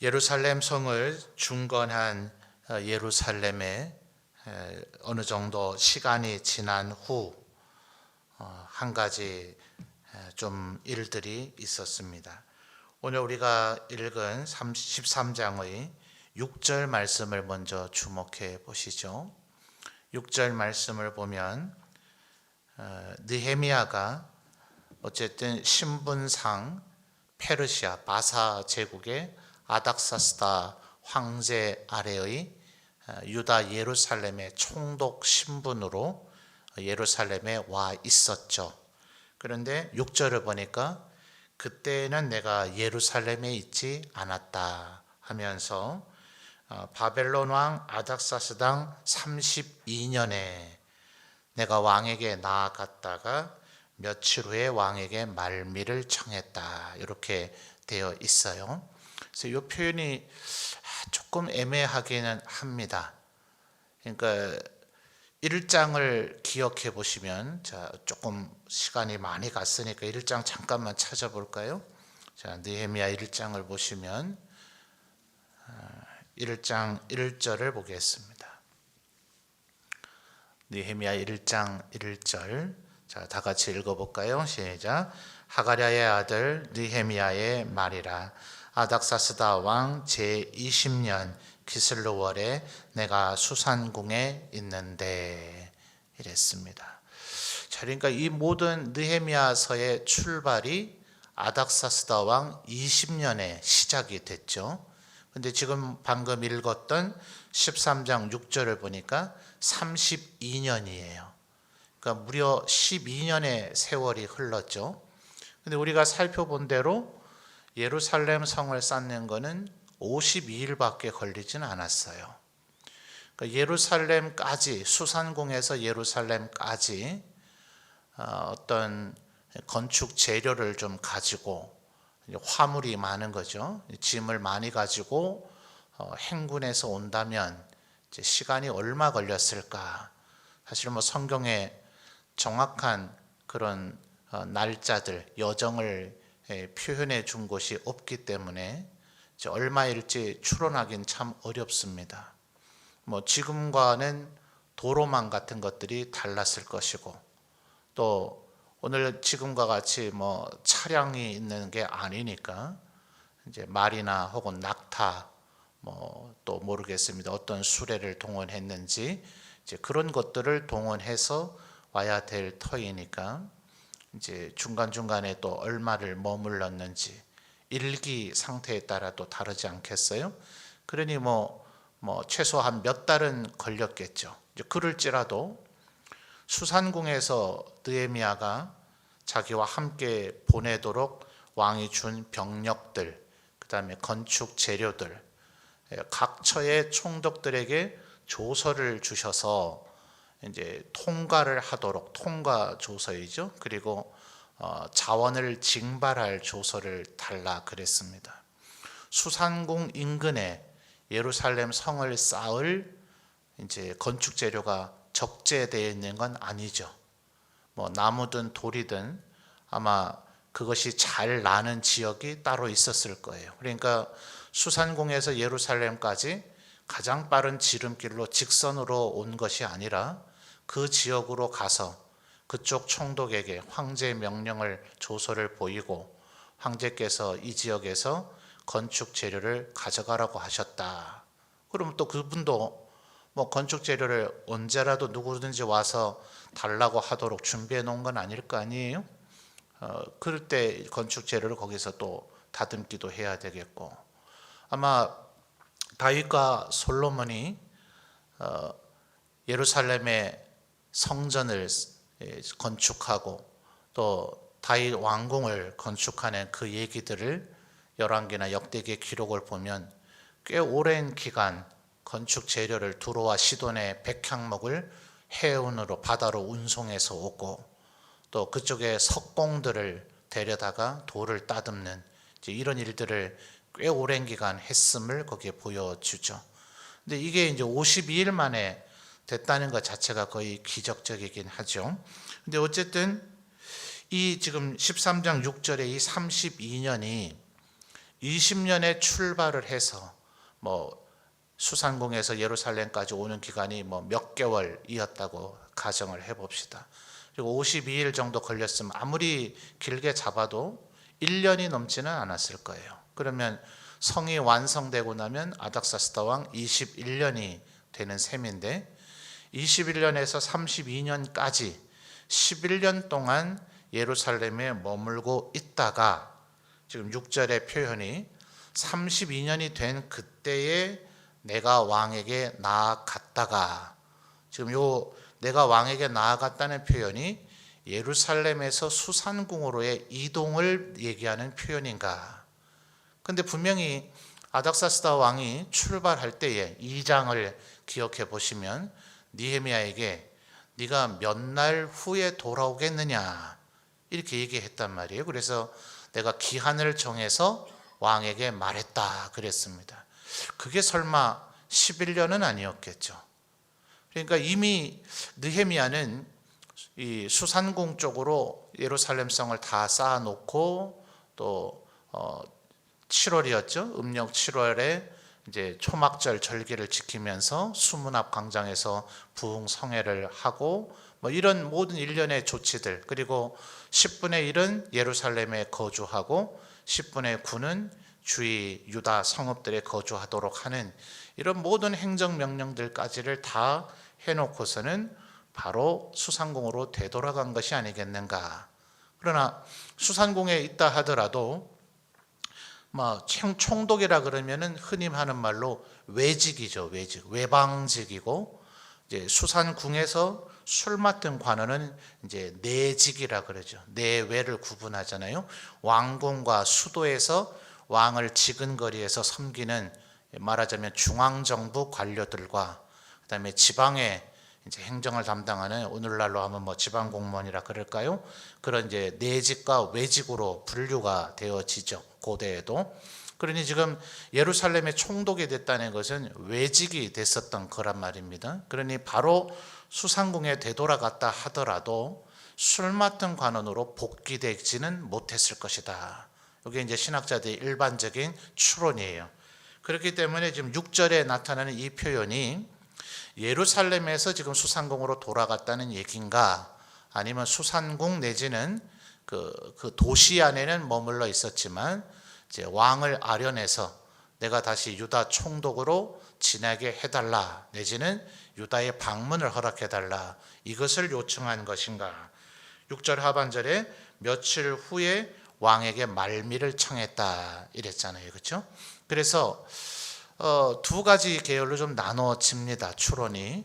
예루살렘 성을 중건한 예루살렘에 어느 정도 시간이 지난 후 한 가지 좀 일들이 있었습니다. 오늘 우리가 읽은 13장의 6절 말씀을 먼저 주목해 보시죠. 6절 말씀을 보면 느헤미야가 어쨌든 신분상 페르시아 바사 제국의 아닥사스다 황제 아래의 유다 예루살렘의 총독 신분으로 예루살렘에 와 있었죠. 그런데 6절을 보니까 그때는 내가 예루살렘에 있지 않았다 하면서 바벨론 왕 아닥사스당 32년에 내가 왕에게 나아갔다가 며칠 후에 왕에게 말미를 청했다, 이렇게 되어 있어요. 그래서 이 표현이 조금 애매하기는 합니다. 그러니까 1장을 기억해 보시면, 자, 조금 시간이 많이 갔으니까 1장 잠깐만 찾아볼까요? 자, 느헤미야 1장을 보시면 1장 1절을 보겠습니다. 느헤미야 1장 1절. 자, 다 같이 읽어볼까요? 시작. 하가랴의 아들 느헤미야의 말이라. 아닥사스다 왕 제20년 기슬로월에 내가 수산궁에 있는데, 이랬습니다. 자, 그러니까 이 모든 느헤미야서의 출발이 아닥사스다 왕 20년에 시작이 됐죠. 근데 지금 방금 읽었던 13장 6절을 보니까 32년이에요. 그러니까 무려 12년의 세월이 흘렀죠. 근데 우리가 살펴본 대로 예루살렘 성을 쌓는 것은 52일밖에 걸리진 않았어요. 그러니까 예루살렘까지, 수산궁에서 예루살렘까지 어떤 건축 재료를 좀 가지고, 화물이 많은 거죠. 짐을 많이 가지고 행군해서 온다면 이제 시간이 얼마 걸렸을까? 사실 뭐 성경에 정확한 그런 날짜들, 여정을 표현해 준 것이 없기 때문에 얼마일지 추론하기는 참 어렵습니다. 뭐 지금과는 도로망 같은 것들이 달랐을 것이고, 또 오늘 지금과 같이 뭐 차량이 있는 게 아니니까 이제 말이나 혹은 낙타, 뭐 또 모르겠습니다. 어떤 수레를 동원했는지 이제 그런 것들을 동원해서 와야 될 터이니까 이제 중간중간에 또 얼마를 머물렀는지 일기 상태에 따라 또 다르지 않겠어요? 그러니 뭐 최소한 몇 달은 걸렸겠죠. 이제 그럴지라도 수산궁에서 느헤미야가 자기와 함께 보내도록 왕이 준 병력들, 그 다음에 건축 재료들, 각 처의 총독들에게 조서를 주셔서 이제 통과를 하도록, 통과 조서이죠. 그리고 자원을 징발할 조서를 달라 그랬습니다. 수산궁 인근에 예루살렘 성을 쌓을 이제 건축 재료가 적재되어 있는 건 아니죠. 뭐 나무든 돌이든 아마 그것이 잘 나는 지역이 따로 있었을 거예요. 그러니까 수산궁에서 예루살렘까지 가장 빠른 지름길로 직선으로 온 것이 아니라 그 지역으로 가서 그쪽 총독에게 황제 명령을, 조서를 보이고 황제께서 이 지역에서 건축 재료를 가져가라고 하셨다. 그러면 또 그분도 뭐 건축 재료를 언제라도 누구든지 와서 달라고 하도록 준비해 놓은 건 아닐 거 아니에요? 그럴 때 건축 재료를 거기서 또 다듬기도 해야 되겠고, 아마 다윗과 솔로몬이 예루살렘의 성전을 건축하고 또 다윗 왕궁을 건축하는 그 얘기들을 열왕기나 역대기의 기록을 보면 꽤 오랜 기간 건축 재료를 두로와 시돈의 백향목을 해운으로, 바다로 운송해서 오고, 또 그쪽에 석공들을 데려다가 돌을 따듬는 이런 일들을 꽤 오랜 기간 했음을 거기에 보여주죠. 근데 이게 이제 52일 만에 됐다는 것 자체가 거의 기적적이긴 하죠. 근데 어쨌든 이 지금 13장 6절의 이 32년이 20년에 출발을 해서 수산궁에서 예루살렘까지 오는 기간이 몇 개월이었다고 가정을 해봅시다. 그리고 52일 정도 걸렸으면 아무리 길게 잡아도 1년이 넘지는 않았을 거예요. 그러면 성이 완성되고 나면 아닥사스다 왕 21년이 되는 셈인데, 21년에서 32년까지 11년 동안 예루살렘에 머물고 있다가 지금 6절의 표현이 32년이 된 그때에 내가 왕에게 나아갔다가, 지금 요 내가 왕에게 나아갔다는 표현이 예루살렘에서 수산궁으로의 이동을 얘기하는 표현인가? 근데 분명히 아닥사스다 왕이 출발할 때에 2장을 기억해 보시면 느헤미야에게 네가 몇 날 후에 돌아오겠느냐 이렇게 얘기했단 말이에요. 그래서 내가 기한을 정해서 왕에게 말했다 그랬습니다. 그게 설마 11년은 아니었겠죠. 그러니까 이미 느헤미야는 이 수산궁 쪽으로 예루살렘 성을 다 쌓아놓고 또 7월이었죠. 음력 7월에 이제 초막절 절기를 지키면서 수문 앞 광장에서 부흥성회를 하고 이런 모든 일련의 조치들, 그리고 10분의 1은 예루살렘에 거주하고 10분의 9는 주위 유다 성읍들에 거주하도록 하는 이런 모든 행정명령들까지를 다 해놓고서는 바로 수산궁으로 되돌아간 것이 아니겠는가. 그러나 수산궁에 있다 하더라도 총독이라 그러면은 흔히 하는 말로 외직이죠. 외방직이고, 이제 수산궁에서 술 맡은 관원은 이제 내직이라 그러죠. 내외를 구분하잖아요. 왕궁과 수도에서 왕을 지근거리에서 섬기는, 말하자면 중앙정부 관료들과 그다음에 지방에 이제 행정을 담당하는, 오늘날로 하면 지방공무원이라 그럴까요? 그런 이제 내직과 외직으로 분류가 되어지죠. 고대에도. 그러니 지금 예루살렘에 총독이 됐다는 것은 외직이 됐었던 거란 말입니다. 그러니 바로 수산궁에 되돌아갔다 하더라도 술 맡은 관원으로 복귀되지는 못했을 것이다. 이게 이제 신학자들의 일반적인 추론이에요. 그렇기 때문에 지금 6절에 나타나는 이 표현이 예루살렘에서 지금 수산궁으로 돌아갔다는 얘기인가, 아니면 수산궁 내지는 그 도시 안에는 머물러 있었지만 이제 왕을 아련해서 내가 다시 유다 총독으로 지내게 해달라, 내지는 유다의 방문을 허락해달라, 이것을 요청한 것인가. 6절 하반절에 며칠 후에 왕에게 말미를 청했다 이랬잖아요. 그렇죠? 그래서 두 가지 계열로 좀 나눠집니다. 추론이.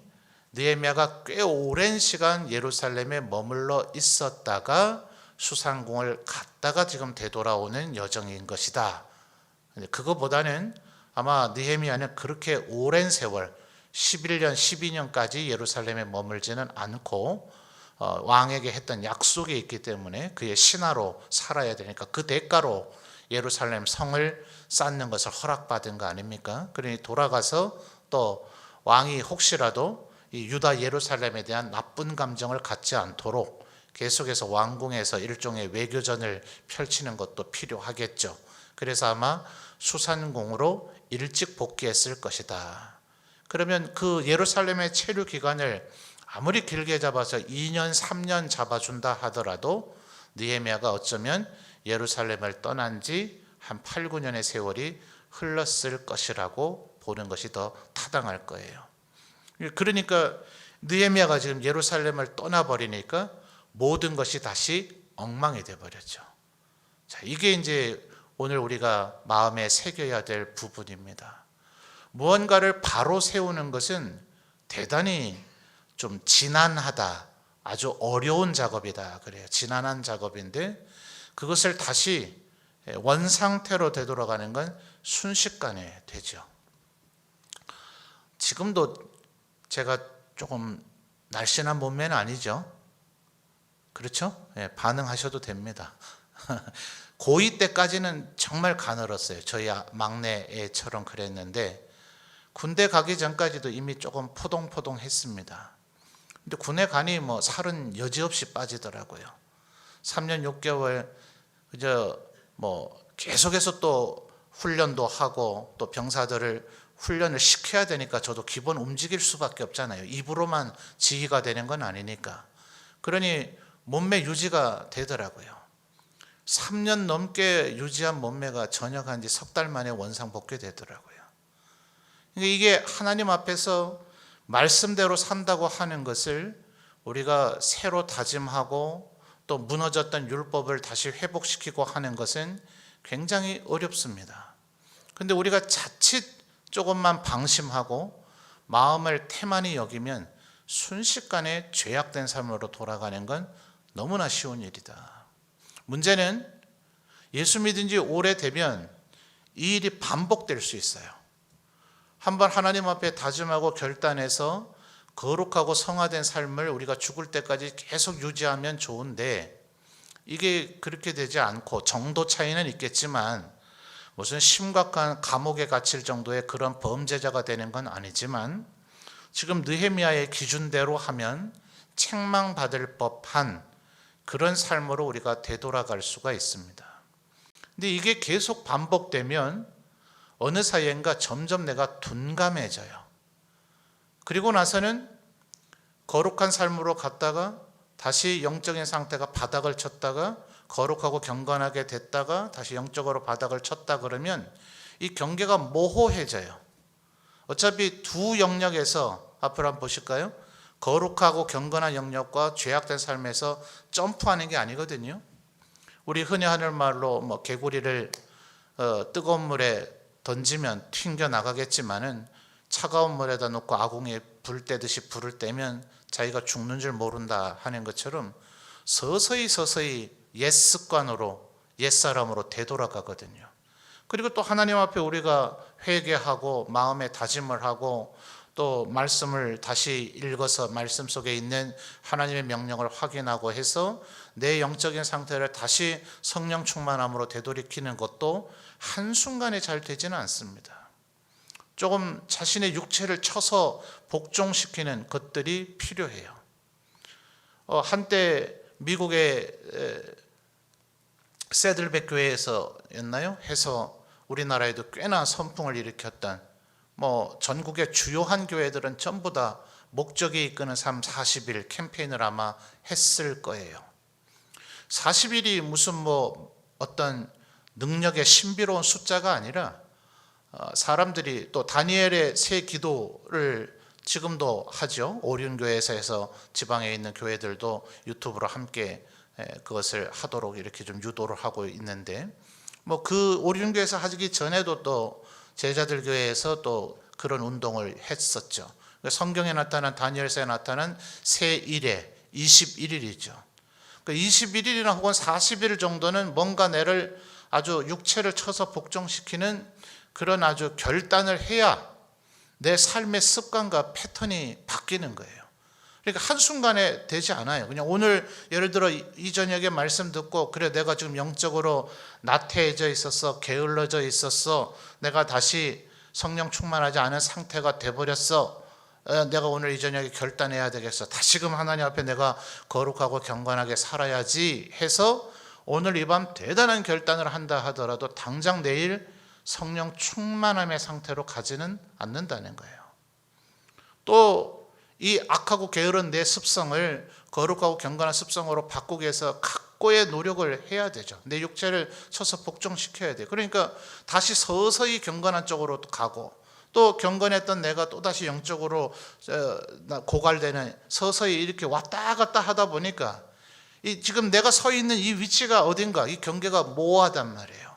느헤미야가 꽤 오랜 시간 예루살렘에 머물러 있었다가 수산궁을 갔다가 지금 되돌아오는 여정인 것이다. 그거보다는 아마 느헤미야는 그렇게 오랜 세월 11년, 12년까지 예루살렘에 머물지는 않고 왕에게 했던 약속이 있기 때문에 그의 신하로 살아야 되니까 그 대가로 예루살렘 성을 쌓는 것을 허락받은 거 아닙니까? 그러니 돌아가서 또 왕이 혹시라도 이 유다 예루살렘에 대한 나쁜 감정을 갖지 않도록 계속해서 왕궁에서 일종의 외교전을 펼치는 것도 필요하겠죠. 그래서 아마 수산궁으로 일찍 복귀했을 것이다. 그러면 그 예루살렘의 체류 기간을 아무리 길게 잡아서 2년, 3년 잡아준다 하더라도 느헤미야가 어쩌면 예루살렘을 떠난 지 한 8, 9년의 세월이 흘렀을 것이라고 보는 것이 더 타당할 거예요. 그러니까 느헤미야가 지금 예루살렘을 떠나버리니까 모든 것이 다시 엉망이 되어버렸죠. 자, 이게 이제 오늘 우리가 마음에 새겨야 될 부분입니다. 무언가를 바로 세우는 것은 대단히 좀 지난하다, 아주 어려운 작업이다 그래요. 지난한 작업인데 그것을 다시 원상태로 되돌아가는 건 순식간에 되죠. 지금도 제가 조금 날씬한 몸매는 아니죠. 그렇죠? 반응하셔도 됩니다. 고2 때까지는 정말 가늘었어요. 저희 막내 애처럼 그랬는데 군대 가기 전까지도 이미 조금 포동포동했습니다. 근데 군에 가니 살은 여지없이 빠지더라고요. 3년 6개월 계속해서 또 훈련도 하고 또 병사들을 훈련을 시켜야 되니까 저도 기본 움직일 수밖에 없잖아요. 입으로만 지휘가 되는 건 아니니까. 그러니 몸매 유지가 되더라고요. 3년 넘게 유지한 몸매가 전역한 지 석 달 만에 원상복귀 되더라고요. 이게 하나님 앞에서 말씀대로 산다고 하는 것을 우리가 새로 다짐하고 또 무너졌던 율법을 다시 회복시키고 하는 것은 굉장히 어렵습니다. 근데 우리가 자칫 조금만 방심하고 마음을 태만히 여기면 순식간에 죄악된 삶으로 돌아가는 건 너무나 쉬운 일이다. 문제는 예수 믿은 지 오래되면 이 일이 반복될 수 있어요. 한번 하나님 앞에 다짐하고 결단해서 거룩하고 성화된 삶을 우리가 죽을 때까지 계속 유지하면 좋은데, 이게 그렇게 되지 않고 정도 차이는 있겠지만 무슨 심각한 감옥에 갇힐 정도의 그런 범죄자가 되는 건 아니지만 지금 느헤미야의 기준대로 하면 책망받을 법한 그런 삶으로 우리가 되돌아갈 수가 있습니다. 근데 이게 계속 반복되면 어느 사이인가 점점 내가 둔감해져요. 그리고 나서는 거룩한 삶으로 갔다가 다시 영적인 상태가 바닥을 쳤다가 거룩하고 경건하게 됐다가 다시 영적으로 바닥을 쳤다 그러면 이 경계가 모호해져요. 어차피 두 영역에서 앞으로 한번 보실까요? 거룩하고 경건한 영역과 죄악된 삶에서 점프하는 게 아니거든요. 우리 흔히 하는 말로 개구리를 뜨거운 물에 던지면 튕겨 나가겠지만은 차가운 물에다 놓고 아궁이에 불 떼듯이 불을 떼면 자기가 죽는 줄 모른다 하는 것처럼 서서히 옛 습관으로 옛 사람으로 되돌아가거든요. 그리고 또 하나님 앞에 우리가 회개하고 마음에 다짐을 하고 또 말씀을 다시 읽어서 말씀 속에 있는 하나님의 명령을 확인하고 해서 내 영적인 상태를 다시 성령 충만함으로 되돌이키는 것도 한순간에 잘 되지는 않습니다. 조금 자신의 육체를 쳐서 복종시키는 것들이 필요해요. 한때 미국의 세들백 교회에서였나요? 해서 우리나라에도 꽤나 선풍을 일으켰던 전국의 주요한 교회들은 전부 다 목적이 이끄는 삶 40일 캠페인을 아마 했을 거예요. 40일이 무슨 어떤 능력의 신비로운 숫자가 아니라 사람들이 또 다니엘의 새 기도를 지금도 하죠. 오륜교회에서 해서 지방에 있는 교회들도 유튜브로 함께 그것을 하도록 이렇게 좀 유도를 하고 있는데, 그 오륜교회에서 하기 전에도 또 제자들 교회에서 또 그런 운동을 했었죠. 성경에 나타난 다니엘서에 나타난 새 일에 21일이죠. 21일이나 혹은 40일 정도는 뭔가 내를 아주 육체를 쳐서 복종시키는 그런 아주 결단을 해야 내 삶의 습관과 패턴이 바뀌는 거예요. 그러니까 한순간에 되지 않아요. 그냥 오늘 예를 들어 이 저녁에 말씀 듣고 그래 내가 지금 영적으로 나태해져 있었어, 게을러져 있었어, 내가 다시 성령 충만하지 않은 상태가 돼버렸어, 내가 오늘 이 저녁에 결단해야 되겠어, 다시금 하나님 앞에 내가 거룩하고 경건하게 살아야지 해서 오늘 이 밤 대단한 결단을 한다 하더라도 당장 내일 성령 충만함의 상태로 가지는 않는다는 거예요. 또 이 악하고 게으른 내 습성을 거룩하고 경건한 습성으로 바꾸기 위해서 각고의 노력을 해야 되죠. 내 육체를 쳐서 복종시켜야 돼요. 그러니까 다시 서서히 경건한 쪽으로 가고 또 경건했던 내가 또다시 영적으로 고갈되는, 서서히 이렇게 왔다 갔다 하다 보니까 지금 내가 서 있는 이 위치가 어딘가 이 경계가 모호하단 말이에요.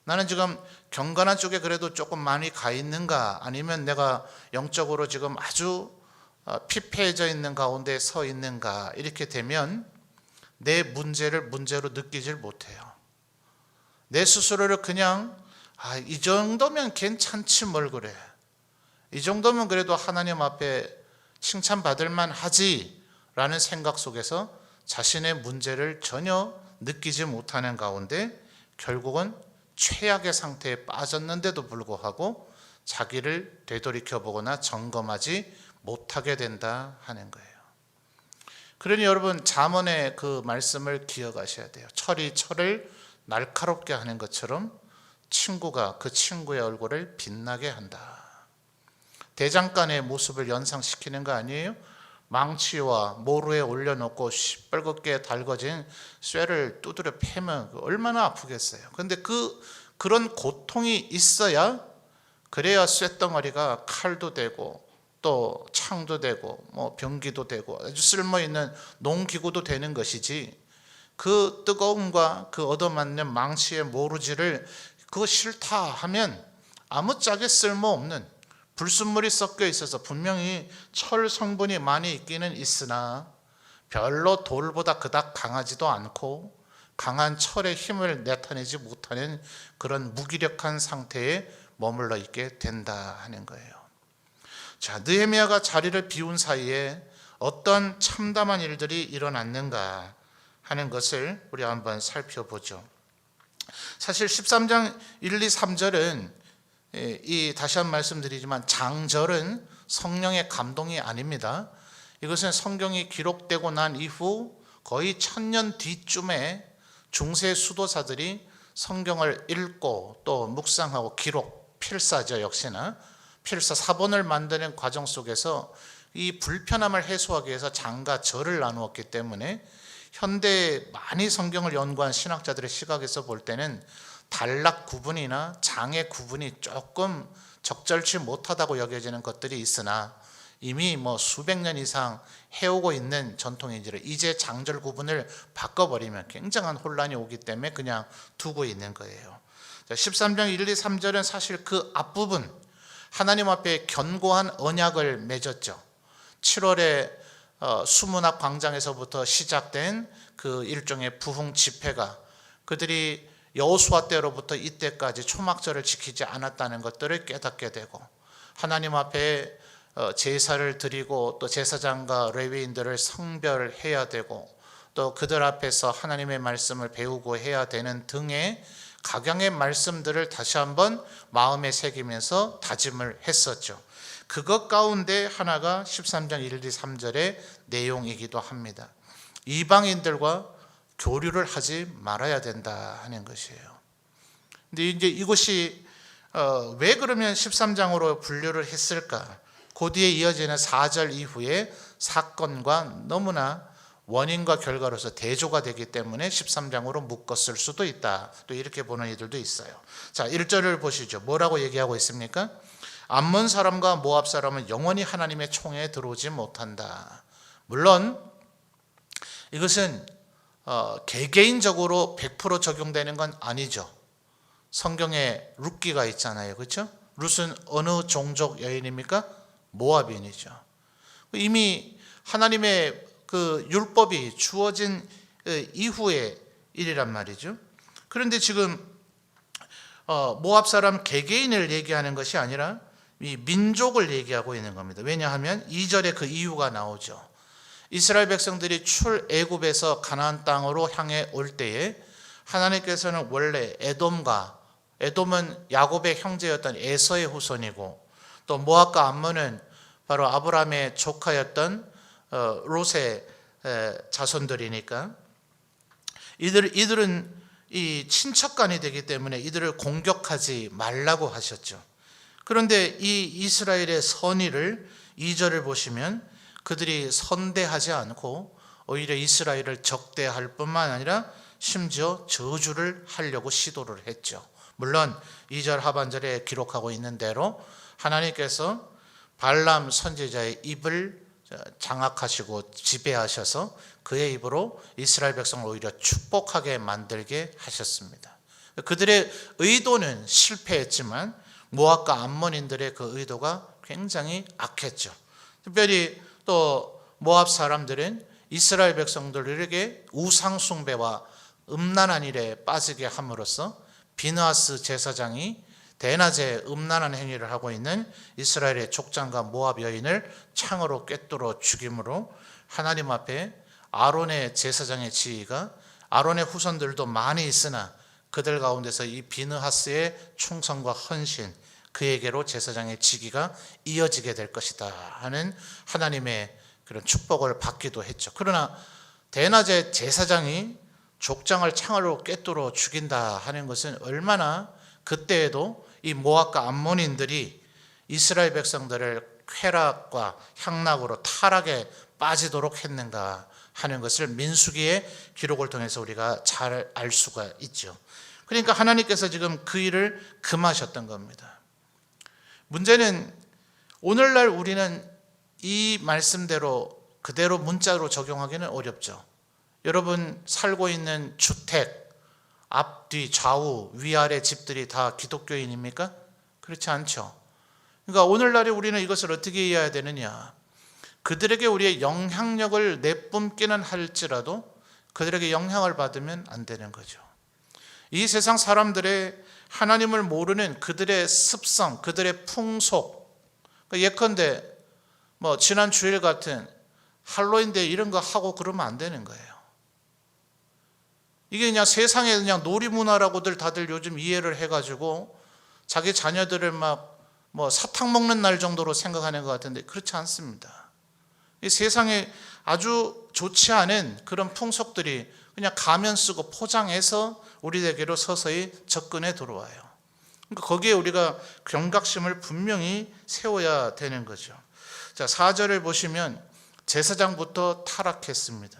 나는 지금 경건한 쪽에 그래도 조금 많이 가 있는가, 아니면 내가 영적으로 지금 아주 피폐해져 있는 가운데 서 있는가, 이렇게 되면 내 문제를 문제로 느끼질 못해요. 내 스스로를 그냥 이 정도면 괜찮지 뭘 그래, 이 정도면 그래도 하나님 앞에 칭찬받을 만하지 라는 생각 속에서 자신의 문제를 전혀 느끼지 못하는 가운데 결국은 최악의 상태에 빠졌는데도 불구하고 자기를 되돌이켜보거나 점검하지 못하게 된다 하는 거예요. 그러니 여러분, 잠언의 그 말씀을 기억하셔야 돼요. 철이 철을 날카롭게 하는 것처럼 친구가 그 친구의 얼굴을 빛나게 한다. 대장간의 모습을 연상시키는 거 아니에요? 망치와 모루에 올려놓고 시뻘겋게 달궈진 쇠를 두드려 패면 얼마나 아프겠어요. 그런데 그런 고통이 있어야, 그래야 쇳덩어리가 칼도 되고 또 창도 되고 뭐 병기도 되고 아주 쓸모있는 농기구도 되는 것이지, 그 뜨거움과 그 얻어맞는 망치의 모루질을 그거 싫다 하면 아무짝에 쓸모없는 불순물이 섞여 있어서 분명히 철 성분이 많이 있기는 있으나 별로 돌보다 그닥 강하지도 않고 강한 철의 힘을 나타내지 못하는 그런 무기력한 상태에 머물러 있게 된다 하는 거예요. 자, 느헤미야가 자리를 비운 사이에 어떤 참담한 일들이 일어났는가 하는 것을 우리 한번 살펴보죠. 사실 13장 1, 2, 3절은 다시 한번 말씀드리지만 장절은 성령의 감동이 아닙니다. 이것은 성경이 기록되고 난 이후 거의 1000년 뒤쯤에 중세 수도사들이 성경을 읽고 또 묵상하고 기록, 필사죠. 역시나 필사 사본을 만드는 과정 속에서 이 불편함을 해소하기 위해서 장과 절을 나누었기 때문에 현대에 많이 성경을 연구한 신학자들의 시각에서 볼 때는 단락 구분이나 장의 구분이 조금 적절치 못하다고 여겨지는 것들이 있으나 이미 수백 년 이상 해오고 있는 전통인지를 이제 장절 구분을 바꿔버리면 굉장한 혼란이 오기 때문에 그냥 두고 있는 거예요. 13장 1, 2, 3절은 사실 그 앞부분, 하나님 앞에 견고한 언약을 맺었죠. 7월에 수문학 광장에서부터 시작된 그 일종의 부흥 집회가, 그들이 여호수아 때로부터 이때까지 초막절을 지키지 않았다는 것들을 깨닫게 되고, 하나님 앞에 제사를 드리고 또 제사장과 레위인들을 성별해야 되고 또 그들 앞에서 하나님의 말씀을 배우고 해야 되는 등의 각양의 말씀들을 다시 한번 마음에 새기면서 다짐을 했었죠. 그것 가운데 하나가 13장 1, 2, 3절의 내용이기도 합니다. 이방인들과 교류를 하지 말아야 된다 하는 것이에요. 근데 이제 이것이 왜 그러면 13장으로 분류를 했을까? 그 뒤에 이어지는 4절 이후에 사건과 너무나 원인과 결과로서 대조가 되기 때문에 13장으로 묶었을 수도 있다. 또 이렇게 보는 이들도 있어요. 자, 1절을 보시죠. 뭐라고 얘기하고 있습니까? 암몬 사람과 모압 사람은 영원히 하나님의 총회에 들어오지 못한다. 물론 이것은 개개인적으로 100% 적용되는 건 아니죠. 성경에 룻기가 있잖아요. 그렇죠? 룻은 어느 종족 여인입니까? 모압인이죠. 이미 하나님의 그 율법이 주어진 이후의 일이란 말이죠. 그런데 지금 모압 사람 개개인을 얘기하는 것이 아니라 이 민족을 얘기하고 있는 겁니다. 왜냐하면 2절에 그 이유가 나오죠. 이스라엘 백성들이 출애굽에서 가나안 땅으로 향해 올 때에 하나님께서는 원래 에돔은 야곱의 형제였던 에서의 후손이고 또 모압과 암몬은 바로 아브라함의 조카였던 롯의 자손들이니까 이들은 이 친척간이 되기 때문에 이들을 공격하지 말라고 하셨죠. 그런데 이 이스라엘의 선의를 2절을 보시면 그들이 선대하지 않고 오히려 이스라엘을 적대할 뿐만 아니라 심지어 저주를 하려고 시도를 했죠. 물론 2절 하반절에 기록하고 있는 대로 하나님께서 발람 선지자의 입을 장악하시고 지배하셔서 그의 입으로 이스라엘 백성을 오히려 축복하게 만들게 하셨습니다. 그들의 의도는 실패했지만 모압과 암몬인들의 그 의도가 굉장히 악했죠. 특별히 또 모압 사람들은 이스라엘 백성들에게 우상 숭배와 음란한 일에 빠지게 함으로써 비느하스 제사장이 대낮에 음란한 행위를 하고 있는 이스라엘의 족장과 모압 여인을 창으로 꿰뚫어 죽임으로 하나님 앞에 아론의 제사장의 지위가, 아론의 후손들도 많이 있으나 그들 가운데서 이 비느하스의 충성과 헌신, 그에게로 제사장의 직위가 이어지게 될 것이다 하는 하나님의 그런 축복을 받기도 했죠. 그러나 대낮에 제사장이 족장을 창으로 꿰뚫어 죽인다 하는 것은 얼마나 그때에도 이 모압과 암몬인들이 이스라엘 백성들을 쾌락과 향락으로 타락에 빠지도록 했는가 하는 것을 민수기의 기록을 통해서 우리가 잘 알 수가 있죠. 그러니까 하나님께서 지금 그 일을 금하셨던 겁니다. 문제는 오늘날 우리는 이 말씀대로 그대로 문자로 적용하기는 어렵죠. 여러분 살고 있는 주택, 앞뒤, 좌우, 위아래 집들이 다 기독교인입니까? 그렇지 않죠. 그러니까 오늘날에 우리는 이것을 어떻게 이해해야 되느냐. 그들에게 우리의 영향력을 내뿜기는 할지라도 그들에게 영향을 받으면 안 되는 거죠. 이 세상 사람들의 하나님을 모르는 그들의 습성, 그들의 풍속, 예컨대 지난 주일 같은 할로윈데이 이런 거 하고 그러면 안 되는 거예요. 이게 그냥 세상의 그냥 놀이문화라고들 다들 요즘 이해를 해가지고 자기 자녀들을 사탕 먹는 날 정도로 생각하는 것 같은데 그렇지 않습니다. 이 세상에 아주 좋지 않은 그런 풍속들이 그냥 가면 쓰고 포장해서 우리에게로 서서히 접근해 들어와요. 그러니까 거기에 우리가 경각심을 분명히 세워야 되는 거죠. 자, 4절을 보시면 제사장부터 타락했습니다.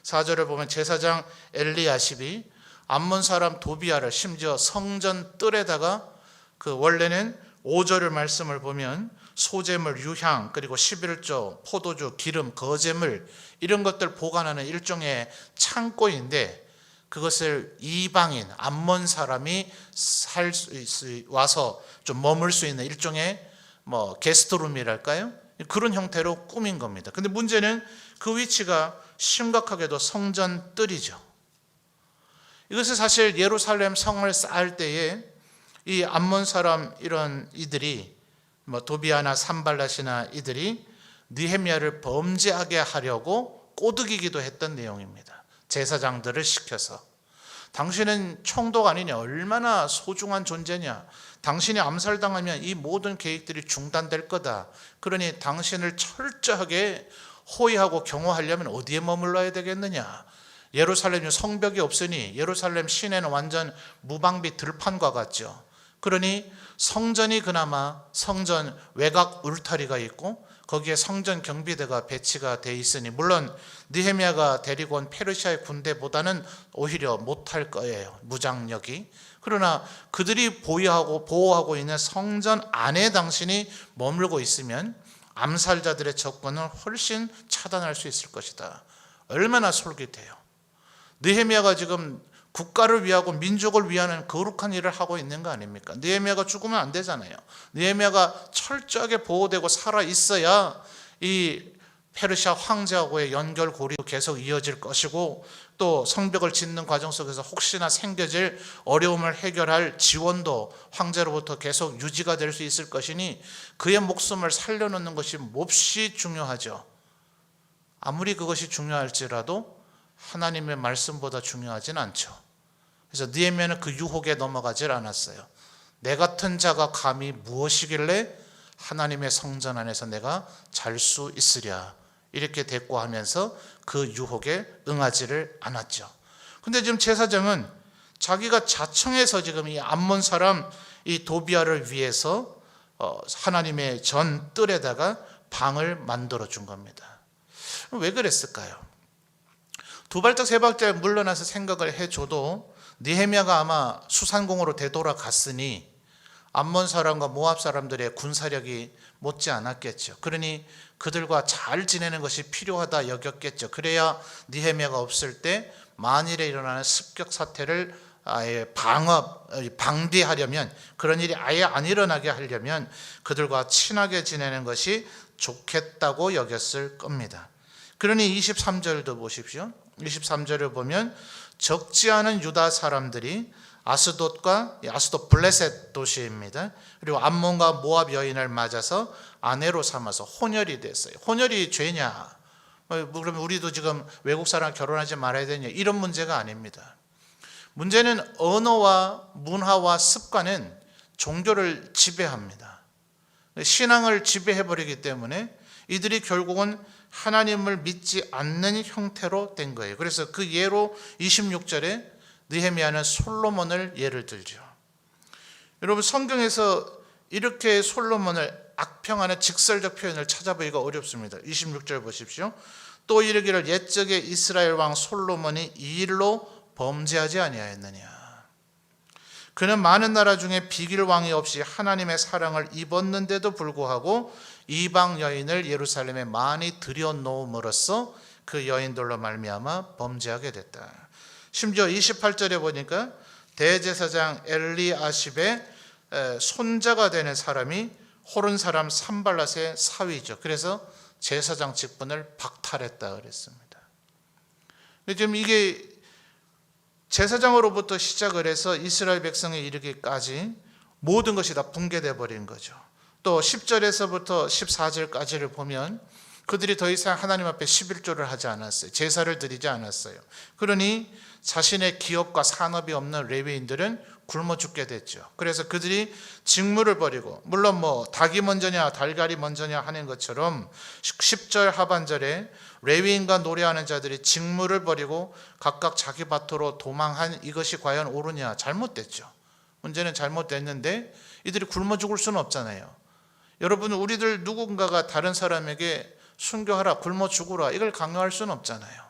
4절을 보면 제사장 엘리야십이 암몬 사람 도비아를 심지어 성전 뜰에다가 그 원래는 5절의 말씀을 보면 소재물, 유향, 그리고 11조, 포도주, 기름, 거제물 이런 것들 보관하는 일종의 창고인데 그것을 이방인, 암몬 사람이 와서 좀 머물 수 있는 일종의 게스트룸이랄까요? 그런 형태로 꾸민 겁니다. 근데 문제는 그 위치가 심각하게도 성전 뜰이죠. 이것은 사실 예루살렘 성을 쌓을 때에 이 암몬 사람 이런 이들이 도비아나 산발랏이나 이들이 느헤미야를 범죄하게 하려고 꼬드기기도 했던 내용입니다. 제사장들을 시켜서 당신은 총독 아니냐, 얼마나 소중한 존재냐, 당신이 암살당하면 이 모든 계획들이 중단될 거다. 그러니 당신을 철저하게 호위하고 경호하려면 어디에 머물러야 되겠느냐. 예루살렘이 성벽이 없으니 예루살렘 시내는 완전 무방비 들판과 같죠. 그러니 성전이 그나마 성전 외곽 울타리가 있고 거기에 성전 경비대가 배치가 돼 있으니 물론 느헤미야가 데리고 온 페르시아의 군대보다는 오히려 못할 거예요. 무장력이. 그러나 그들이 보호하고 있는 성전 안에 당신이 머물고 있으면 암살자들의 접근을 훨씬 차단할 수 있을 것이다. 얼마나 솔깃해요. 느헤미야가 지금 국가를 위하고 민족을 위하는 거룩한 일을 하고 있는 거 아닙니까? 느헤미야가 죽으면 안 되잖아요. 느헤미야가 철저하게 보호되고 살아 있어야 이 페르시아 황제하고의 연결고리도 계속 이어질 것이고 또 성벽을 짓는 과정 속에서 혹시나 생겨질 어려움을 해결할 지원도 황제로부터 계속 유지가 될 수 있을 것이니 그의 목숨을 살려놓는 것이 몹시 중요하죠. 아무리 그것이 중요할지라도 하나님의 말씀보다 중요하진 않죠. 그래서 느헤미야는 그 유혹에 넘어가질 않았어요. 내 같은 자가 감히 무엇이길래 하나님의 성전 안에서 내가 잘 수 있으랴 이렇게 대꾸하면서 그 유혹에 응하지를 않았죠. 근데 지금 제사장은 자기가 자청해서 지금 이 암몬 사람 이 도비아를 위해서 하나님의 전 뜰에다가 방을 만들어 준 겁니다. 왜 그랬을까요? 두 발짝 세 발짝 물러나서 생각을 해줘도 느헤미야가 아마 수산공으로 되돌아갔으니 암몬 사람과 모압 사람들의 군사력이 못지 않았겠죠. 그러니 그들과 잘 지내는 것이 필요하다 여겼겠죠. 그래야 느헤미야가 없을 때 만일에 일어나는 습격 사태를 아예 방비하려면 그런 일이 아예 안 일어나게 하려면 그들과 친하게 지내는 것이 좋겠다고 여겼을 겁니다. 그러니 23절도 보십시오. 23절을 보면 적지 않은 유다 사람들이 아스돗 블레셋 도시입니다. 그리고 암몬과 모압 여인을 맞아서 아내로 삼아서 혼혈이 됐어요. 혼혈이 죄냐? 그러면 우리도 지금 외국 사람 결혼하지 말아야 되냐? 이런 문제가 아닙니다. 문제는 언어와 문화와 습관은 종교를 지배합니다. 신앙을 지배해버리기 때문에 이들이 결국은 하나님을 믿지 않는 형태로 된 거예요. 그래서 그 예로 26절에 느헤미야는 솔로몬을 예를 들죠. 여러분 성경에서 이렇게 솔로몬을 악평하는 직설적 표현을 찾아보기가 어렵습니다. 26절 보십시오. 또 이르기를 옛적에 이스라엘 왕 솔로몬이 이 일로 범죄하지 아니하였느냐. 그는 많은 나라 중에 비길 왕이 없이 하나님의 사랑을 입었는데도 불구하고 이방 여인을 예루살렘에 많이 들여놓음으로써 그 여인들로 말미암아 범죄하게 됐다. 심지어 28절에 보니까 대제사장 엘리아십의 손자가 되는 사람이 호른 사람 산발랏의 사위죠. 그래서 제사장 직분을 박탈했다 그랬습니다. 지금 이게 제사장으로부터 시작을 해서 이스라엘 백성에 이르기까지 모든 것이 다 붕괴되어 버린 거죠. 또 10절에서부터 14절까지를 보면 그들이 더 이상 하나님 앞에 11조를 하지 않았어요. 제사를 드리지 않았어요. 그러니 자신의 기업과 산업이 없는 레위인들은 굶어 죽게 됐죠. 그래서 그들이 직무를 버리고, 물론 뭐 닭이 먼저냐 달걀이 먼저냐 하는 것처럼 10절 하반절에 레위인과 노래하는 자들이 직무를 버리고 각각 자기 밭으로 도망한 이것이 과연 옳으냐? 잘못됐죠. 문제는 잘못됐는데 이들이 굶어 죽을 수는 없잖아요. 여러분, 우리들 누군가가 다른 사람에게 순교하라, 굶어 죽으라 이걸 강요할 수는 없잖아요.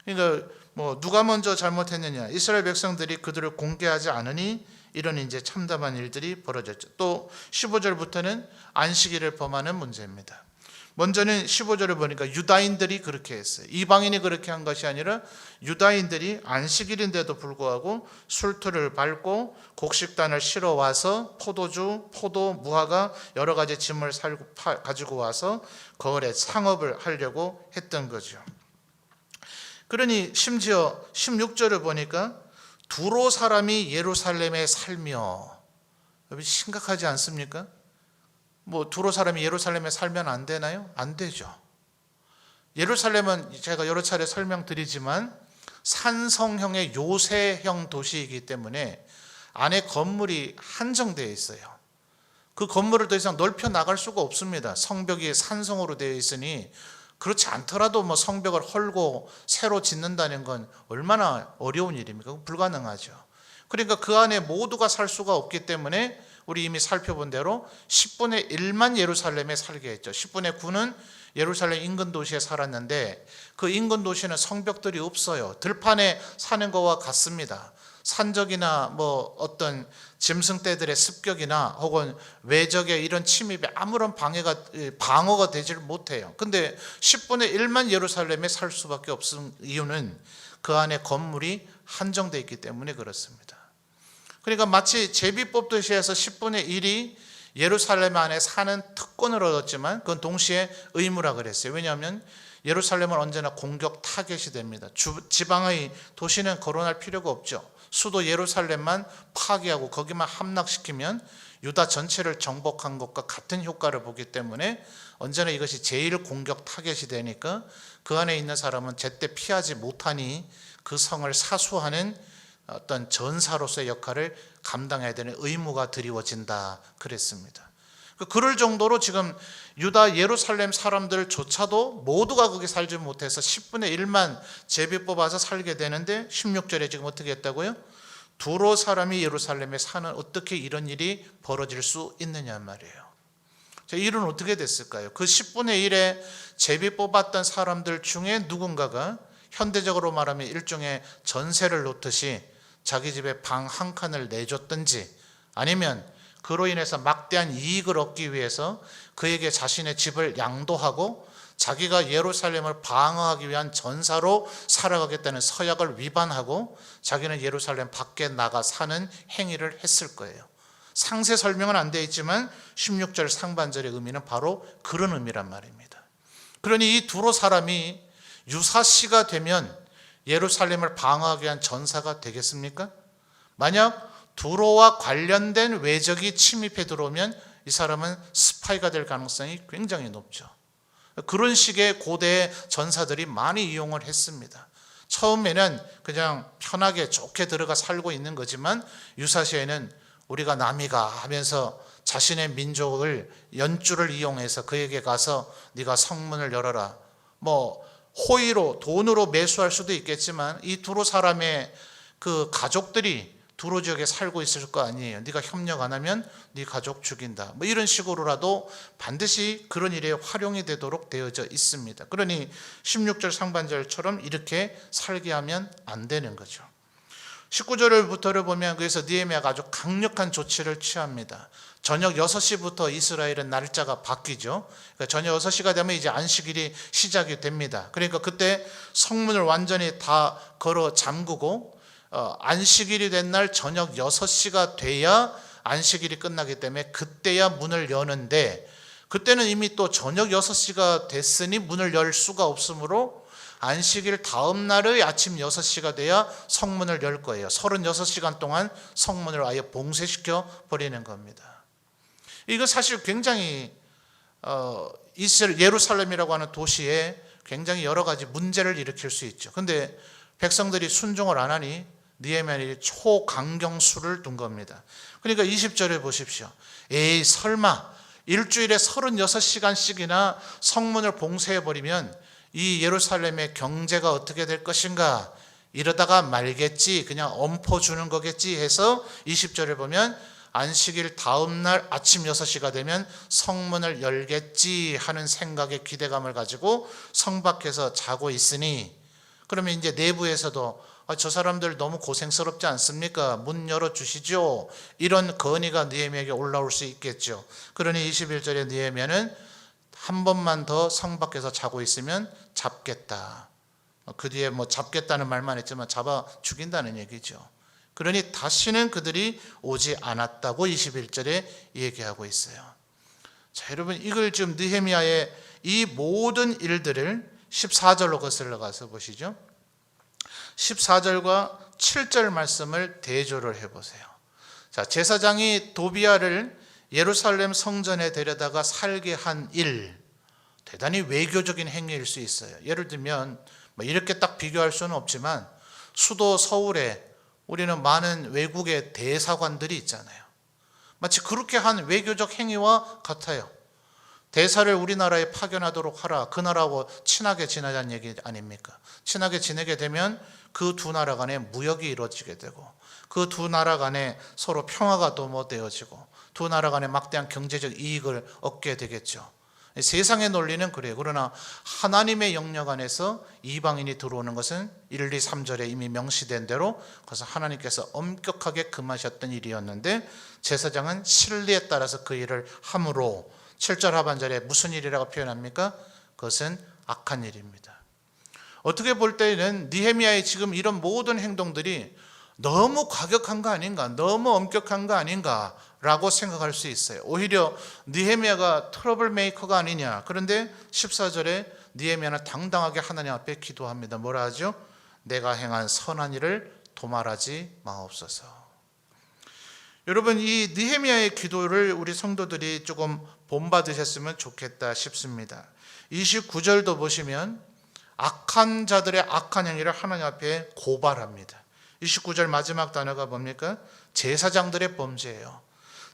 그러니까 뭐 누가 먼저 잘못했느냐? 이스라엘 백성들이 그들을 공개하지 않으니 이런 이제 참담한 일들이 벌어졌죠. 또 15절부터는 안식일을 범하는 문제입니다. 먼저는 15절을 보니까 유다인들이 그렇게 했어요. 이방인이 그렇게 한 것이 아니라 유다인들이 안식일인데도 불구하고 술틀을 밟고 곡식단을 실어 와서 포도주, 포도, 무화과 여러 가지 짐을 가지고 와서 거울에 상업을 하려고 했던 거죠. 그러니 심지어 16절을 보니까 두로 사람이 예루살렘에 살며, 심각하지 않습니까? 뭐 두로 사람이 예루살렘에 살면 안 되나요? 안 되죠. 예루살렘은 제가 여러 차례 설명드리지만 산성형의 요새형 도시이기 때문에 안에 건물이 한정되어 있어요. 그 건물을 더 이상 넓혀 나갈 수가 없습니다. 성벽이 산성으로 되어 있으니. 그렇지 않더라도 뭐 성벽을 헐고 새로 짓는다는 건 얼마나 어려운 일입니까? 불가능하죠. 그러니까 그 안에 모두가 살 수가 없기 때문에 우리 이미 살펴본 대로 10분의 1만 예루살렘에 살게 했죠. 10분의 9는 예루살렘 인근 도시에 살았는데 그 인근 도시는 성벽들이 없어요. 들판에 사는 것과 같습니다. 산적이나 뭐 어떤 짐승떼들의 습격이나 혹은 외적의 이런 침입에 아무런 방어가 되질 못해요. 근데 10분의 1만 예루살렘에 살 수밖에 없은 이유는 그 안에 건물이 한정되어 있기 때문에 그렇습니다. 그러니까 마치 제비법 도시에서 10분의 1이 예루살렘 안에 사는 특권을 얻었지만 그건 동시에 의무라 그랬어요. 왜냐하면 예루살렘은 언제나 공격 타겟이 됩니다. 지방의 도시는 거론할 필요가 없죠. 수도 예루살렘만 파괴하고 거기만 함락시키면 유다 전체를 정복한 것과 같은 효과를 보기 때문에 언제나 이것이 제일 공격 타겟이 되니까 그 안에 있는 사람은 제때 피하지 못하니 그 성을 사수하는 어떤 전사로서의 역할을 감당해야 되는 의무가 드리워진다 그랬습니다. 그럴 정도로 지금 유다 예루살렘 사람들조차도 모두가 거기 살지 못해서 10분의 1만 제비 뽑아서 살게 되는데 16절에 지금 어떻게 했다고요? 두로 사람이 예루살렘에 사는, 어떻게 이런 일이 벌어질 수 있느냐 말이에요. 이 일은 어떻게 됐을까요? 그 10분의 1에 제비 뽑았던 사람들 중에 누군가가 현대적으로 말하면 일종의 전세를 놓듯이 자기 집에 방 한 칸을 내줬든지 아니면 그로 인해서 막대한 이익을 얻기 위해서 그에게 자신의 집을 양도하고 자기가 예루살렘을 방어하기 위한 전사로 살아가겠다는 서약을 위반하고 자기는 예루살렘 밖에 나가 사는 행위를 했을 거예요. 상세 설명은 안 되어 있지만 16절 상반절의 의미는 바로 그런 의미란 말입니다. 그러니 이 두로 사람이 유사시가 되면 예루살렘을 방어하기 위한 전사가 되겠습니까? 만약 두로와 관련된 외적이 침입해 들어오면 이 사람은 스파이가 될 가능성이 굉장히 높죠. 그런 식의 고대 전사들이 많이 이용을 했습니다. 처음에는 그냥 편하게 좋게 들어가 살고 있는 거지만 유사시에는 우리가 남이가 하면서 자신의 민족을 연주를 이용해서 그에게 가서 네가 성문을 열어라, 뭐 호의로 돈으로 매수할 수도 있겠지만 이 두로 사람의 그 가족들이 두로 지역에 살고 있을 거 아니에요. 네가 협력 안 하면 네 가족 죽인다. 뭐 이런 식으로라도 반드시 그런 일에 활용이 되도록 되어져 있습니다. 그러니 16절 상반절처럼 이렇게 살게 하면 안 되는 거죠. 19절부터를 보면 그래서 느헤미야가 아주 강력한 조치를 취합니다. 저녁 6시부터 이스라엘은 날짜가 바뀌죠. 그러니까 저녁 6시가 되면 이제 안식일이 시작이 됩니다. 그러니까 그때 성문을 완전히 다 걸어 잠그고 안식일이 된 날 저녁 6시가 돼야 안식일이 끝나기 때문에 그때야 문을 여는데, 그때는 이미 또 저녁 6시가 됐으니 문을 열 수가 없으므로 안식일 다음 날의 아침 6시가 돼야 성문을 열 거예요. 36시간 동안 성문을 아예 봉쇄시켜 버리는 겁니다. 이거 사실 굉장히 예루살렘이라고 하는 도시에 굉장히 여러 가지 문제를 일으킬 수 있죠. 근데 백성들이 순종을 안 하니 느헤미야는 초강경수를 둔 겁니다. 그러니까 20절에 보십시오. 에이 설마 일주일에 36시간씩이나 성문을 봉쇄해버리면 이 예루살렘의 경제가 어떻게 될 것인가, 이러다가 말겠지, 그냥 엄포 주는 거겠지 해서 20절에 보면 안식일 다음 날 아침 6시가 되면 성문을 열겠지 하는 생각에 기대감을 가지고 성 밖에서 자고 있으니, 그러면 이제 내부에서도 저 사람들 너무 고생스럽지 않습니까? 문 열어주시죠. 이런 건의가 느헤미야에게 올라올 수 있겠죠. 그러니 21절에 느헤미야는 한 번만 더 성 밖에서 자고 있으면 잡겠다. 그 뒤에 뭐 잡겠다는 말만 했지만 잡아 죽인다는 얘기죠. 그러니 다시는 그들이 오지 않았다고 21절에 얘기하고 있어요. 자, 여러분 이걸 지금 느헤미야의 이 모든 일들을 14절로 거슬러 가서 보시죠. 14절과 7절 말씀을 대조를 해보세요. 자, 제사장이 도비야를 예루살렘 성전에 데려다가 살게 한 일, 대단히 외교적인 행위일 수 있어요. 예를 들면 뭐 이렇게 딱 비교할 수는 없지만 수도 서울에 우리는 많은 외국의 대사관들이 있잖아요. 마치 그렇게 한 외교적 행위와 같아요. 대사를 우리나라에 파견하도록 하라. 그 나라하고 친하게 지내자는 얘기 아닙니까? 친하게 지내게 되면 그 두 나라 간에 무역이 이루어지게 되고, 그 두 나라 간에 서로 평화가 도모되어지고, 두 나라 간에 막대한 경제적 이익을 얻게 되겠죠. 세상의 논리는 그래요. 그러나 하나님의 영역 안에서 이방인이 들어오는 것은 1, 2, 3절에 이미 명시된 대로 그래서 하나님께서 엄격하게 금하셨던 일이었는데, 제사장은 신리에 따라서 그 일을 함으로 7절 하반절에 무슨 일이라고 표현합니까? 그것은 악한 일입니다. 어떻게 볼 때는 느헤미야의 지금 이런 모든 행동들이 너무 과격한 거 아닌가, 너무 엄격한 거 아닌가 라고 생각할 수 있어요. 오히려 느헤미야가 트러블 메이커가 아니냐. 그런데 14절에 느헤미야는 당당하게 하나님 앞에 기도합니다. 뭐라 하죠? 내가 행한 선한 일을 도말하지 마옵소서. 여러분, 이 느헤미야의 기도를 우리 성도들이 조금 본받으셨으면 좋겠다 싶습니다. 29절도 보시면 악한 자들의 악한 행위를 하나님 앞에 고발합니다. 29절 마지막 단어가 뭡니까? 제사장들의 범죄예요.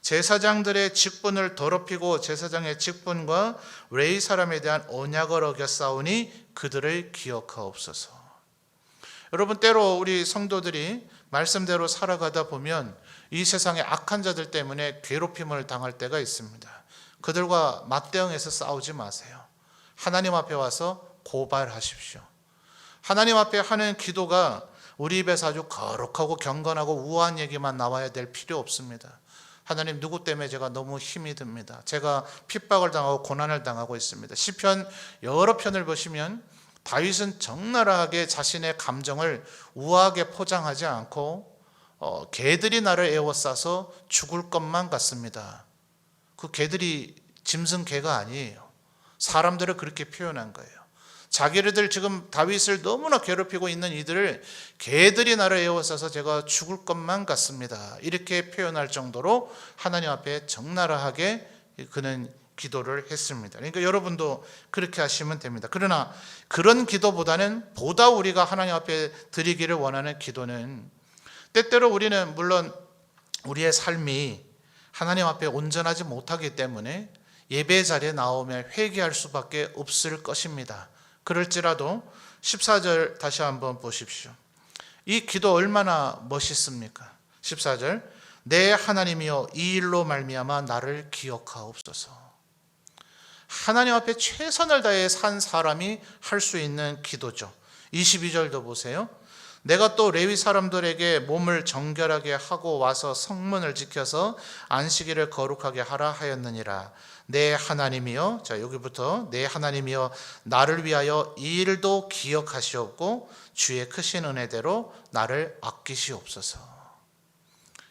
제사장들의 직분을 더럽히고 제사장의 직분과 레위 사람에 대한 언약을 어겨 싸우니 그들을 기억하옵소서. 여러분, 때로 우리 성도들이 말씀대로 살아가다 보면 이 세상의 악한 자들 때문에 괴롭힘을 당할 때가 있습니다. 그들과 맞대응해서 싸우지 마세요. 하나님 앞에 와서 고발하십시오. 하나님 앞에 하는 기도가 우리 입에서 아주 거룩하고 경건하고 우아한 얘기만 나와야 될 필요 없습니다. 하나님, 누구 때문에 제가 너무 힘이 듭니다. 제가 핍박을 당하고 고난을 당하고 있습니다. 시편 여러 편을 보시면 다윗은 적나라하게 자신의 감정을 우아하게 포장하지 않고 개들이 나를 에워싸서 죽을 것만 같습니다. 그 개들이 짐승 개가 아니에요. 사람들을 그렇게 표현한 거예요. 자기네들 지금 다윗을 너무나 괴롭히고 있는 이들을 개들이 나를 에워싸서 제가 죽을 것만 같습니다. 이렇게 표현할 정도로 하나님 앞에 적나라하게 그는 기도를 했습니다. 그러니까 여러분도 그렇게 하시면 됩니다. 그러나 그런 기도보다는 보다 우리가 하나님 앞에 드리기를 원하는 기도는, 때때로 우리는 물론 우리의 삶이 하나님 앞에 온전하지 못하기 때문에 예배 자리에 나오면 회개할 수밖에 없을 것입니다. 그럴지라도 14절 다시 한번 보십시오. 이 기도 얼마나 멋있습니까? 14절 내 하나님이여 이 일로 말미암아 나를 기억하옵소서. 하나님 앞에 최선을 다해 산 사람이 할 수 있는 기도죠. 22절도 보세요. 내가 또 레위 사람들에게 몸을 정결하게 하고 와서 성문을 지켜서 안식일을 거룩하게 하라 하였느니라. 내 하나님이여, 자 여기부터 내 하나님이여 나를 위하여 이 일도 기억하시옵고 주의 크신 은혜대로 나를 아끼시옵소서.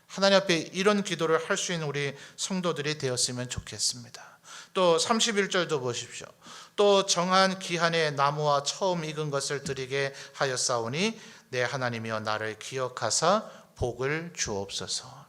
하나님 앞에 이런 기도를 할 수 있는 우리 성도들이 되었으면 좋겠습니다. 또 31절도 보십시오. 또 정한 기한에 나무와 처음 익은 것을 드리게 하였사오니 내 하나님이여 나를 기억하사 복을 주옵소서.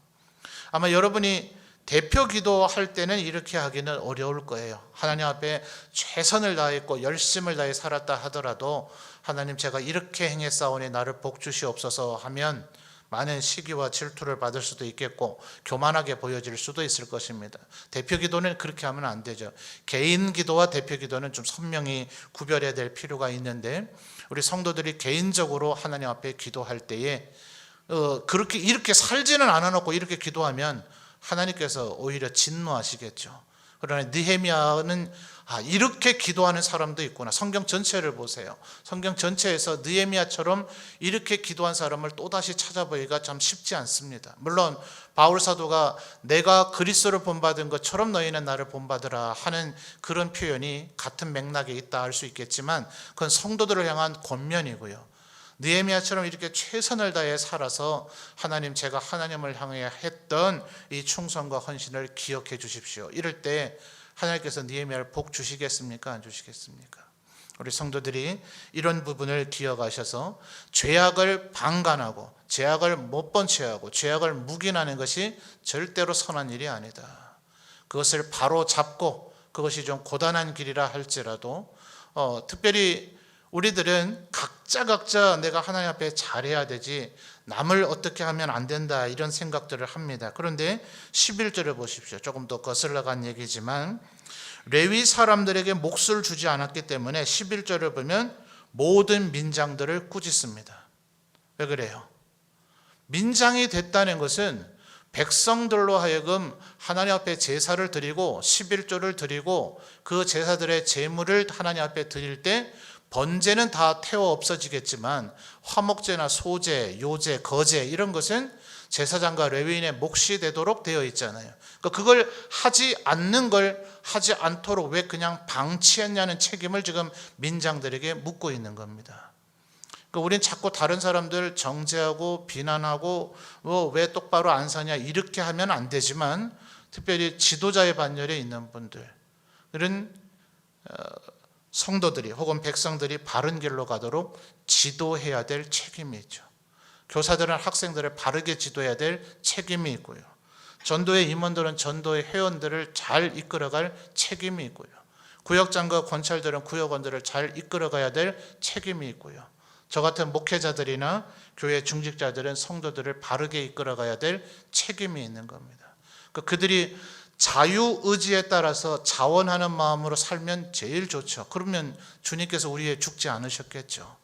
아마 여러분이 대표 기도할 때는 이렇게 하기는 어려울 거예요. 하나님 앞에 최선을 다했고 열심을 다해 살았다 하더라도 하나님 제가 이렇게 행했사오니 나를 복 주시옵소서 하면 많은 시기와 질투를 받을 수도 있겠고 교만하게 보여질 수도 있을 것입니다. 대표 기도는 그렇게 하면 안 되죠. 개인 기도와 대표 기도는 좀 선명히 구별해야 될 필요가 있는데 우리 성도들이 개인적으로 하나님 앞에 기도할 때에 그렇게 이렇게 살지는 않아놓고 이렇게 기도하면 하나님께서 오히려 진노하시겠죠. 그러나 느헤미야는 이렇게 기도하는 사람도 있구나. 성경 전체를 보세요. 성경 전체에서 느헤미야처럼 이렇게 기도한 사람을 또다시 찾아보기가 참 쉽지 않습니다. 물론 바울 사도가 내가 그리스도를 본받은 것처럼 너희는 나를 본받으라 하는 그런 표현이 같은 맥락에 있다 할 수 있겠지만 그건 성도들을 향한 권면이고요. 느헤미야처럼 이렇게 최선을 다해 살아서 하나님 제가 하나님을 향해 했던 이 충성과 헌신을 기억해 주십시오. 이럴 때 하나님께서 느헤미야를 복 주시겠습니까? 안 주시겠습니까? 우리 성도들이 이런 부분을 기억하셔서 죄악을 방관하고 죄악을 못 본 채하고 죄악을 묵인하는 것이 절대로 선한 일이 아니다. 그것을 바로 잡고 그것이 좀 고단한 길이라 할지라도 특별히 우리들은 각자 내가 하나님 앞에 잘해야 되지 남을 어떻게 하면 안 된다 이런 생각들을 합니다. 그런데 11절을 보십시오. 조금 더 거슬러 간 얘기지만 레위 사람들에게 몫을 주지 않았기 때문에 11절을 보면 모든 민장들을 꾸짖습니다. 왜 그래요? 민장이 됐다는 것은 백성들로 하여금 하나님 앞에 제사를 드리고 11조를 드리고 그 제사들의 제물을 하나님 앞에 드릴 때 번제는 다 태워 없어지겠지만 화목제나 소제, 요제, 거제 이런 것은 제사장과 레위인의 몫이 되도록 되어 있잖아요. 그걸 하지 않는 걸 하지 않도록 왜 그냥 방치했냐는 책임을 지금 민장들에게 묻고 있는 겁니다. 우리는 자꾸 다른 사람들 정죄하고 비난하고 왜 똑바로 안 사냐 이렇게 하면 안 되지만 특별히 지도자의 반열에 있는 분들은 성도들이 혹은 백성들이 바른 길로 가도록 지도해야 될 책임이 있죠. 교사들은 학생들을 바르게 지도해야 될 책임이 있고요. 전도의 임원들은 전도의 회원들을 잘 이끌어갈 책임이 있고요. 구역장과 권찰들은 구역원들을 잘 이끌어가야 될 책임이 있고요. 저 같은 목회자들이나 교회 중직자들은 성도들을 바르게 이끌어가야 될 책임이 있는 겁니다. 그들이 자유의지에 따라서 자원하는 마음으로 살면 제일 좋죠. 그러면 주님께서 우리에 죽지 않으셨겠죠.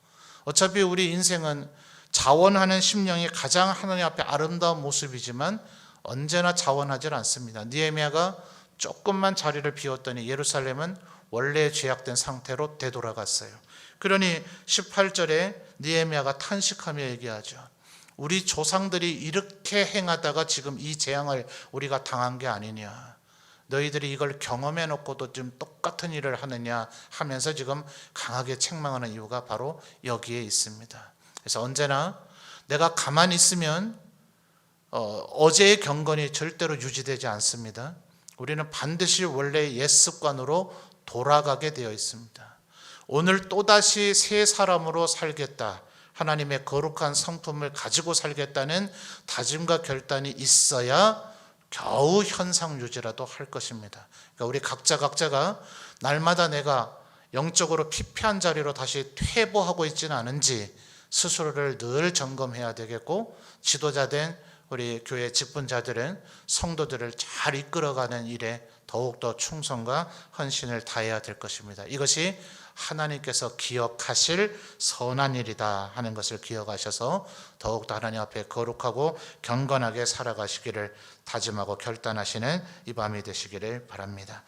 어차피 우리 인생은 자원하는 심령이 가장 하나님 앞에 아름다운 모습이지만 언제나 자원하지 않습니다. 느헤미야가 조금만 자리를 비웠더니 예루살렘은 원래 죄악된 상태로 되돌아갔어요. 그러니 18절에 느헤미야가 탄식하며 얘기하죠. 우리 조상들이 이렇게 행하다가 지금 이 재앙을 우리가 당한 게 아니냐. 너희들이 이걸 경험해 놓고도 좀 똑같은 일을 하느냐 하면서 지금 강하게 책망하는 이유가 바로 여기에 있습니다. 그래서 언제나 내가 가만히 있으면 어제의 경건이 절대로 유지되지 않습니다. 우리는 반드시 원래 옛 습관으로 돌아가게 되어 있습니다. 오늘 또다시 새 사람으로 살겠다. 하나님의 거룩한 성품을 가지고 살겠다는 다짐과 결단이 있어야 겨우 현상 유지라도 할 것입니다. 그러니까 우리 각자가 날마다 내가 영적으로 피폐한 자리로 다시 퇴보하고 있지는 않은지 스스로를 늘 점검해야 되겠고 지도자된 우리 교회 직분자들은 성도들을 잘 이끌어가는 일에 더욱더 충성과 헌신을 다해야 될 것입니다. 이것이 하나님께서 기억하실 선한 일이다 하는 것을 기억하셔서 더욱더 하나님 앞에 거룩하고 경건하게 살아가시기를 다짐하고 결단하시는 이 밤이 되시기를 바랍니다.